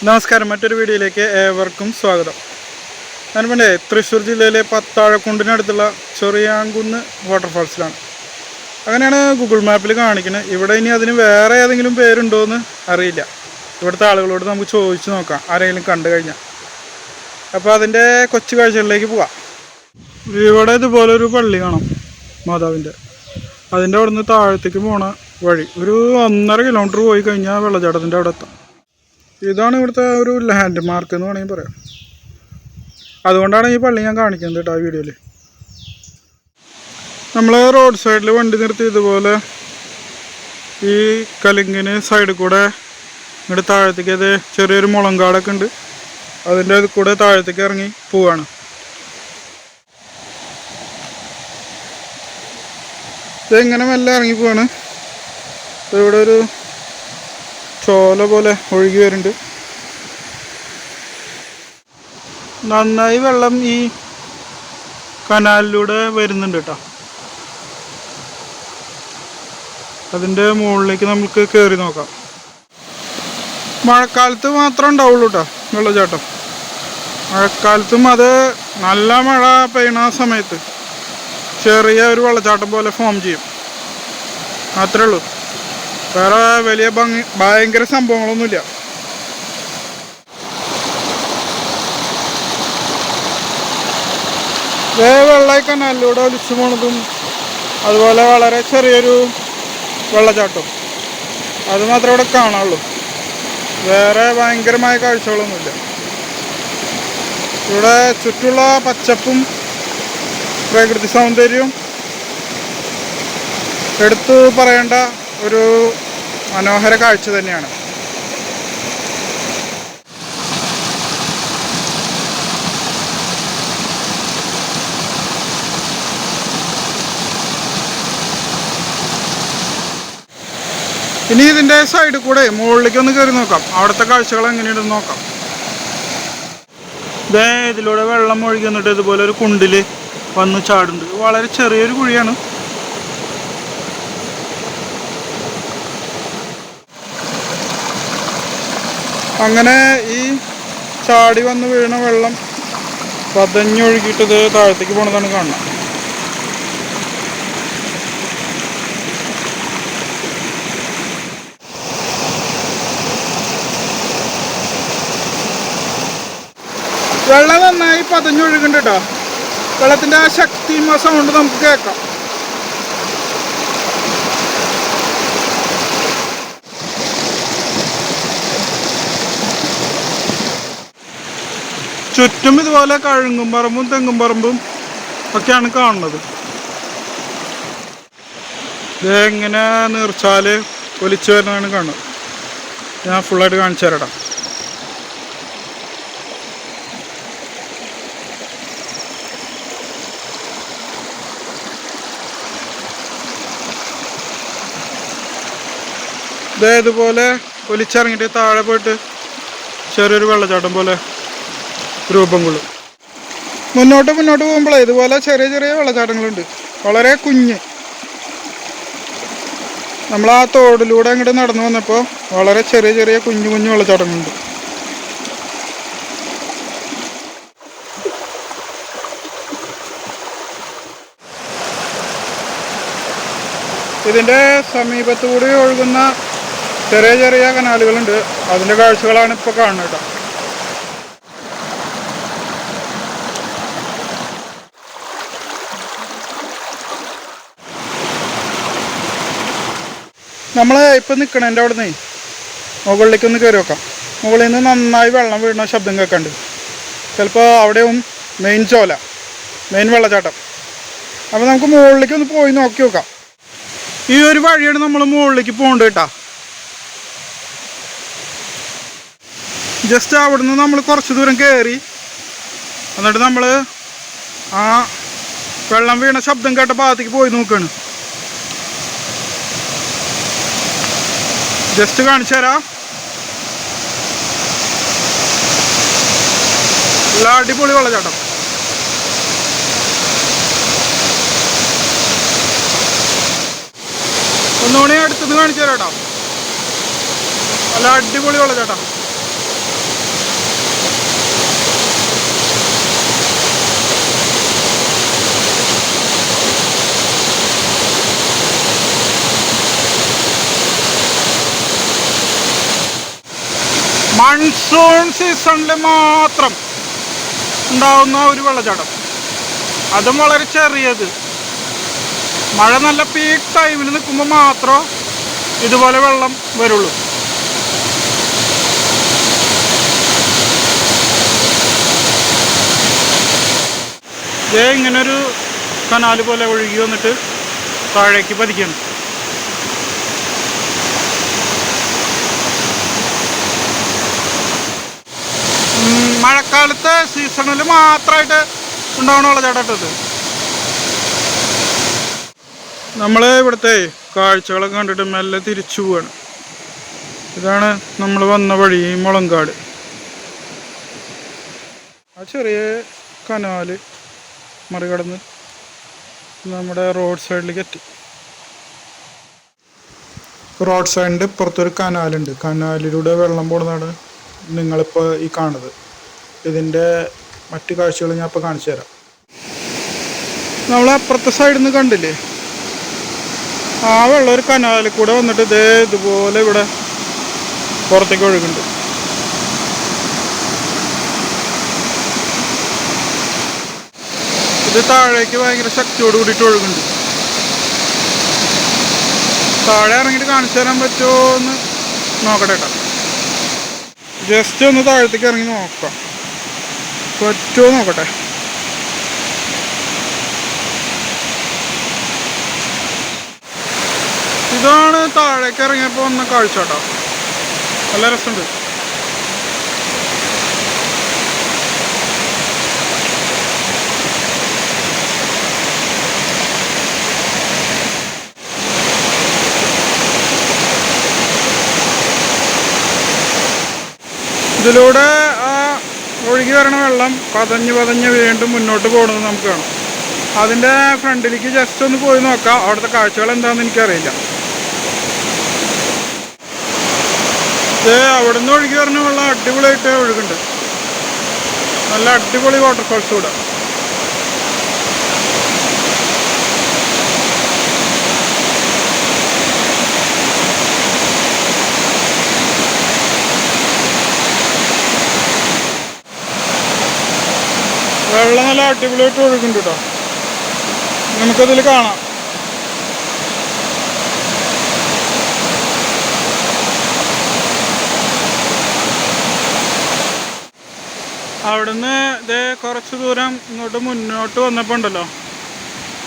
നമസ്കാരം, മറ്റൊരു വീഡിയോയിലേക്ക് ഏവർക്കും സ്വാഗതം. ഞാനിപ്പോൾ തൃശ്ശൂർ ജില്ലയിലെ പത്താഴക്കുണ്ടിനടുത്തുള്ള ചെറിയാങ്കുന്ന് വാട്ടർഫാൾസിലാണ്. അങ്ങനെയാണ് ഗൂഗിൾ മാപ്പിൽ കാണിക്കുന്നത്. ഇവിടെ ഇനി അതിന് വേറെ ഏതെങ്കിലും പേരുണ്ടോ എന്ന് അറിയില്ല. ഇവിടുത്തെ ആളുകളോട് നമുക്ക് ചോദിച്ചു നോക്കാം, ആരെങ്കിലും കണ്ടു കഴിഞ്ഞാൽ. അപ്പോൾ അതിൻ്റെ കൊച്ചു കാഴ്ചകളിലേക്ക് പോവാം. ഇവിടെ ഇതുപോലൊരു പള്ളി കാണാം, മാതാവിൻ്റെ. അതിൻ്റെ അവിടെ നിന്ന് താഴത്തേക്ക് പോണ വഴി ഒരു 1.5 കിലോമീറ്റർ പോയി കഴിഞ്ഞാൽ വെള്ളച്ചാട്ടത്തിൻ്റെ അവിടെ എത്താം. ഇതാണ് ഇവിടുത്തെ ഒരു ലാൻഡ് മാർക്ക് എന്ന് വേണമെങ്കിൽ പറയാം. അതുകൊണ്ടാണ് ഈ പള്ളി ഞാൻ കാണിക്കുന്നത് കേട്ടോ ആ വീഡിയോയിൽ. നമ്മൾ റോഡ് സൈഡിൽ വണ്ടി നിർത്തി ഇതുപോലെ ഈ കലിങ്ങിന് സൈഡിൽ കൂടെ ഇങ്ങോട്ട് താഴത്തേക്ക് അത് ചെറിയൊരു മുളങ്കാടൊക്കെ ഉണ്ട്, അതിൻ്റെ അതിൽ കൂടെ താഴത്തേക്ക് ഇറങ്ങി പോവാണ്. ഇതെങ്ങനെ മെല്ലെ ഇറങ്ങി പോവാണ്. ഇവിടെ ഒരു ചോല പോലെ ഒഴുകി വരുന്നുണ്ട്. നന്നായി വെള്ളം ഈ കനാലിലൂടെ വരുന്നുണ്ട് കേട്ടോ. അതിൻ്റെ മുകളിലേക്ക് നമുക്ക് കയറി നോക്കാം. മഴക്കാലത്ത് മാത്രമേ ഉണ്ടാവുള്ളൂ കേട്ടോ വെള്ളച്ചാട്ടം. മഴക്കാലത്തും അത് നല്ല മഴ പെയ്യണ സമയത്ത് ചെറിയ ഒരു വെള്ളച്ചാട്ടം പോലെ ഫോം ചെയ്യും, മാത്രമേ ഉള്ളൂ. വേറെ വലിയ ഭയങ്കര സംഭവങ്ങളൊന്നുമില്ല. വെള്ളമായി കനാലിലൂടെ ഒലിച്ചു പോണതും അതുപോലെ വളരെ ചെറിയൊരു വെള്ളച്ചാട്ടം, അത് മാത്രമേ ഇവിടെ കാണാനുള്ളൂ. വേറെ ഭയങ്കരമായ കാഴ്ചകളൊന്നുമില്ല. ഇവിടെ ചുറ്റുള്ള പച്ചപ്പും പ്രകൃതി സൗന്ദര്യവും എടുത്തു പറയേണ്ട ഒരു മനോഹര കാഴ്ച തന്നെയാണ്. ഇനി ഇതിൻ്റെ സൈഡിൽ കൂടെ മുകളിലേക്ക് ഒന്ന് കയറി നോക്കാം, അവിടുത്തെ കാഴ്ചകൾ എങ്ങനെയുണ്ടെന്ന് നോക്കാം. ഇതിലൂടെ വെള്ളം ഒഴുകി വന്നിട്ട് ഇതുപോലെ ഒരു കുണ്ടിൽ വന്ന് ചാടുന്നുണ്ട്. വളരെ ചെറിയൊരു കുഴിയാണ്. അങ്ങനെ ഈ ചാടി വന്ന് വീണ വെള്ളം പതഞ്ഞൊഴുകിയിട്ടത് താഴത്തേക്ക് പോണതാണ് കാണുന്നത്. വെള്ളം നന്നായി പതഞ്ഞൊഴുകുന്നുണ്ട് കേട്ടോ. വെള്ളത്തിൻ്റെ ആ ശക്തിയും ആ സൗണ്ട് നമുക്ക് കേൾക്കാം. ചുറ്റും ഇതുപോലെ കഴുങ്ങും പറമ്പും തെങ്ങും പറമ്പും ഒക്കെയാണ് കാണുന്നത്. ഇതെങ്ങനെ നീർച്ചാല് ഒലിച്ചു വരുന്നതാണ് കാണുന്നത്. ഞാൻ ഫുള്ളായിട്ട് കാണിച്ചു തരാം. ഇതുപോലെ ഒലിച്ചിറങ്ങിയിട്ട് താഴെ പോയിട്ട് ചെറിയൊരു വെള്ളച്ചാട്ടം പോലെ രൂപം കൊള്ളും. മുന്നോട്ട് പോകുമ്പോഴേ ഇതുപോലെ ചെറിയ ചെറിയ വെള്ളച്ചാട്ടങ്ങളുണ്ട്, വളരെ കുഞ്ഞ്. നമ്മൾ ആ തോടിലൂടെ അങ്ങോട്ട് നടന്നു വന്നപ്പോൾ വളരെ ചെറിയ ചെറിയ കുഞ്ഞു കുഞ്ഞു വെള്ളച്ചാട്ടങ്ങളുണ്ട്. ഇതിൻ്റെ സമീപത്തുകൂടി ഒഴുകുന്ന ചെറിയ ചെറിയ കനാലുകളുണ്ട്, അതിൻ്റെ കാഴ്ചകളാണ് ഇപ്പോൾ കാണുന്നത് കേട്ടോ. നമ്മൾ ഇപ്പം നിൽക്കണതിൻ്റെ അവിടെ നിന്ന് മുകളിലേക്ക് ഒന്ന് കയറി വെക്കാം. മുകളിൽ നിന്ന് നന്നായി വെള്ളം വീഴുന്ന ശബ്ദം കേൾക്കുന്നുണ്ട്. ചിലപ്പോൾ അവിടെയും മെയിൻ വെള്ളച്ചാട്ടം. അപ്പോൾ നമുക്ക് മുകളിലേക്ക് ഒന്ന് പോയി നോക്കി നോക്കാം. ഈ ഒരു വഴിയാണ് നമ്മൾ മുകളിലേക്ക് പോകേണ്ടത് കേട്ടോ. ജസ്റ്റ് അവിടെ നിന്ന് നമ്മൾ കുറച്ച് ദൂരം കയറി എന്നിട്ട് നമ്മൾ ആ വെള്ളം വീണ ശബ്ദം കേട്ട ഭാഗത്തേക്ക് പോയി നോക്കുകയാണ്. ജസ്റ്റ് കാണിച്ചു തരാം. എല്ലാ അടിപൊളി വെള്ളച്ചാട്ടം. ഒന്നുകൂടി അടുത്തത് കാണിച്ചു തരാം കേട്ടോ. നല്ല അടിപൊളി വെള്ളച്ചാട്ടം. മൺസൂൺ സീസണിൽ മാത്രം ഉണ്ടാവുന്ന ഒരു വെള്ളച്ചാട്ടം, അതും വളരെ ചെറിയത്. മഴ നല്ല പീക്ക് ടൈമിൽ നിൽക്കുമ്പോൾ മാത്രം ഇതുപോലെ വെള്ളം വരുള്ളൂ. ഇതേ ഇങ്ങനൊരു കനാല് പോലെ ഒഴുകി വന്നിട്ട് താഴേക്ക് പതിക്കണം. മഴക്കാലത്തെ സീസണിൽ മാത്രമായിട്ട് ഉണ്ടാവണ വെള്ളച്ചാട്ടം. നമ്മൾ ഇവിടുത്തെ കാഴ്ചകളൊക്കെ കണ്ടിട്ട് മെല്ലെ തിരിച്ചു പോവാണ്. ഇതാണ് നമ്മൾ വന്ന വഴി, മുളങ്കാട്. ആ ചെറിയ കനാല് മറികടന്ന് നമ്മുടെ റോഡ് സൈഡിലേക്ക് എത്തി. റോഡ് സൈഡിൻ്റെ ഇപ്പുറത്തൊരു കനാലുണ്ട്. കനാലിലൂടെ വെള്ളം പോകുന്നതാണ് നിങ്ങളിപ്പോൾ ഈ കാണുന്നത്. ഇതിൻ്റെ മറ്റു കാഴ്ചകൾ ഞാൻ ഇപ്പോൾ കാണിച്ചു തരാം. നമ്മൾ അപ്പുറത്തെ സൈഡിൽ നിന്ന് കണ്ടില്ലേ, ആ വെള്ളം ഒരു കനാലിൽ കൂടെ വന്നിട്ട് ഇതുപോലെ ഇവിടെ പുറത്തേക്ക് ഒഴുകുന്നുണ്ട്. ഇത് താഴേക്ക് ഭയങ്കര ശക്തിയോട് കൂടിയിട്ട് ഒഴുകുന്നുണ്ട്. താഴെ ഇറങ്ങിയിട്ട് കാണിച്ചു തരാൻ പറ്റുമോ എന്ന് നോക്കട്ടെ കേട്ടോ. ജസ്റ്റ് ഒന്ന് താഴത്തേക്ക് ഇറങ്ങി നോക്കാം, പറ്റുമോ നോക്കട്ടെ. ഇതാണ് താഴേക്ക് ഇറങ്ങിയപ്പോൾ വന്ന കാഴ്ച കേട്ടോ. നല്ല രസമുണ്ട്. ഇതിലൂടെ ആ ഒഴുകി വരണ വെള്ളം പതഞ്ഞ് വീണ്ടും മുന്നോട്ട് പോകുന്നത് നമുക്ക് കാണാം. അതിൻ്റെ ഫ്രണ്ടിലേക്ക് ജസ്റ്റ് ഒന്ന് പോയി നോക്കാം. അവിടുത്തെ കാഴ്ചകൾ എന്താണെന്ന് എനിക്കറിയില്ല. അവിടെ നിന്ന് ഒഴുകി വരണ വെള്ളം അടിപൊളിയായിട്ട് ഒഴുകുന്നുണ്ട്. നല്ല അടിപൊളി വാട്ടർഫാൾസ് കൂടെ. വെള്ളം നല്ല അടിപൊളിയായിട്ട് ഒഴുകുന്നുണ്ട് കേട്ടോ. നമുക്കതിൽ കാണാം. അവിടുന്ന് കുറച്ച് ദൂരം ഇങ്ങോട്ട് മുന്നോട്ട് വന്നപ്പോൾ ഉണ്ടല്ലോ,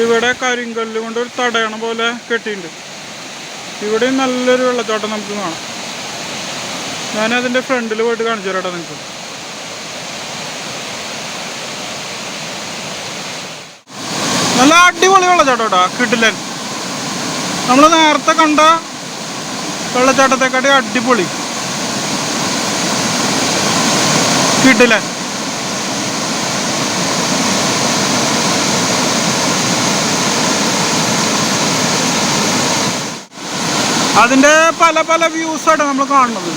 ഇവിടെ കരിങ്കല്ല് കൊണ്ട് ഒരു തടയണ പോലെ കെട്ടിയിട്ടുണ്ട്. ഇവിടെയും നല്ലൊരു വെള്ളച്ചാട്ടം നമുക്ക് കാണാം. ഞാനതിൻ്റെ ഫ്രണ്ടിൽ പോയിട്ട് കാണിച്ചു തരാം കേട്ടോ നിങ്ങൾക്ക്. നല്ല അടിപൊളി വെള്ളച്ചാട്ടം കേട്ടോ, കിടിലൻ. നമ്മൾ നേരത്തെ കണ്ട വെള്ളച്ചാട്ടത്തെക്കാട്ടി അടിപൊളി, കിടിലൻ. അതിൻ്റെ പല പല വ്യൂസാണ് നമ്മൾ കാണുന്നത്.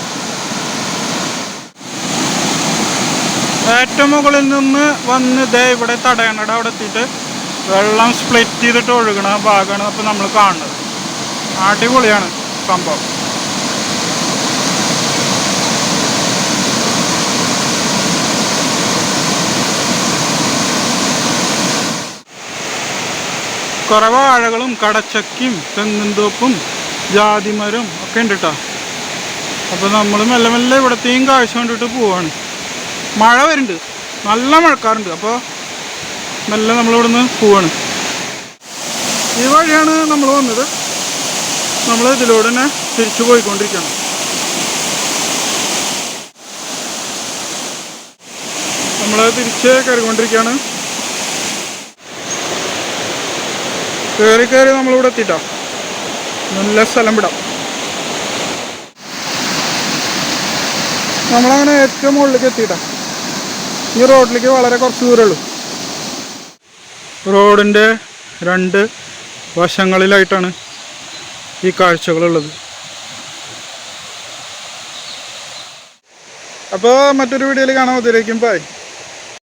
ഏറ്റവും മുകളിൽ നിന്ന് വന്ന് ഇവിടെ തടയണയുടെ അവിടെ എത്തിയിട്ട് വെള്ളം സ്പ്ലിറ്റ് ചെയ്തിട്ട് ഒഴുകണ ഭാഗമാണ് അപ്പോൾ നമ്മൾ കാണുന്നത്. അടിപൊളിയാണ് സംഭവം. കുറേ വാഴകളും കടച്ചക്കയും തെങ്ങിൻതോപ്പും ജാതിമരം ഒക്കെ ഉണ്ട് കേട്ടോ. അപ്പോൾ നമ്മൾ മെല്ലെ മെല്ലെ ഇവിടത്തെയും കാഴ്ച കണ്ടിട്ട് പോവാണ്. മഴ വരുന്നുണ്ട്, നല്ല മഴക്കാറുണ്ട്. അപ്പോൾ മെല്ലെ നമ്മളിവിടുന്ന് പോവാണ്. ഈ വഴിയാണ് നമ്മൾ വന്നത്. നമ്മൾ ഇതിലൂടെ തന്നെ തിരിച്ചു പോയിക്കൊണ്ടിരിക്കണം. നമ്മൾ തിരിച്ച് കയറിക്കൊണ്ടിരിക്കുകയാണ്. കയറി നമ്മളിവിടെ എത്തിയിട്ടാ. നല്ല സ്ഥലം വിടാം. നമ്മളങ്ങനെ ഏറ്റവും മുകളിലേക്ക് എത്തിയിട്ടാ. ഈ റോഡിലേക്ക് വളരെ കുറച്ച് ദൂരമേ ഉള്ളൂ. റോഡിൻ്റെ രണ്ട് വശങ്ങളിലായിട്ടാണ് ഈ കാഴ്ചകളുള്ളത്. അപ്പോൾ മറ്റൊരു വീഡിയോയിൽ കാണാൻ. അതിലേക്കും ബൈ.